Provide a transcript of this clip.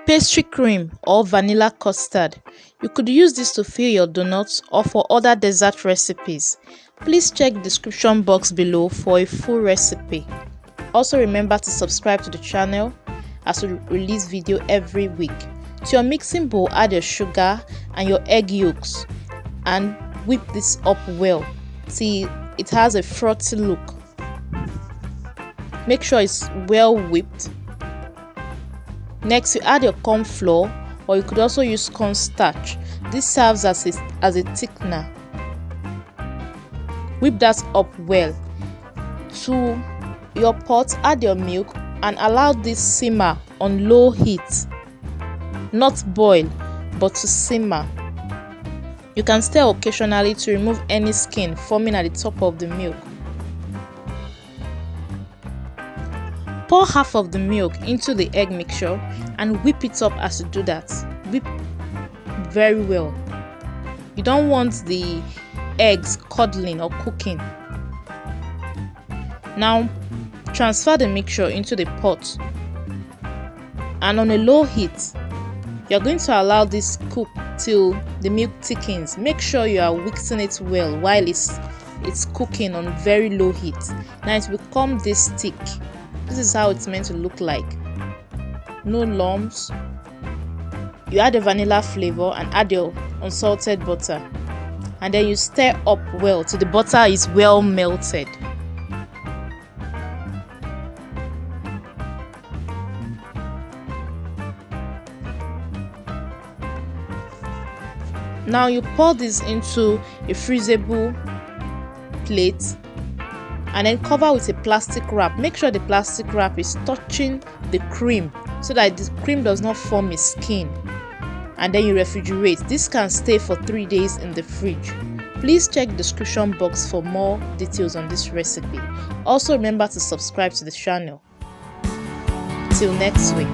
Pastry cream or vanilla custard. You could use this to fill your donuts or for other dessert recipes. Please check the description box below for a full recipe. Also remember to subscribe to the channel as we release video every week. To your mixing bowl, add your sugar and your egg yolks and whip this up well till it has a frothy look. Make sure it's well whipped. Next, you add your corn flour, or you could also use corn starch. This serves as a thickener. Whip that up well. To your pot, add your milk and allow this simmer on low heat. Not boil, but to simmer. You can stir occasionally to remove any skin forming at the top of the milk. Pour half of the milk into the egg mixture and whip it up as you do that. Whip very well. You don't want the eggs curdling or cooking. Now transfer the mixture into the pot and on a low heat you're going to allow this cook till the milk thickens. Make sure you are whipping it well while it's cooking on very low heat. Now it will become this thick. This is how it's meant to look like. No lumps. You add the vanilla flavor and add your unsalted butter, and then you stir up well till the butter is well melted. Now you pour this into a freezable plate and then cover with a plastic wrap. Make sure the plastic wrap is touching the cream so that the cream does not form a skin, and then you refrigerate. This can stay for 3 days in the fridge. Please check the description box for more details on this recipe. Also remember to subscribe to the channel. Till next week.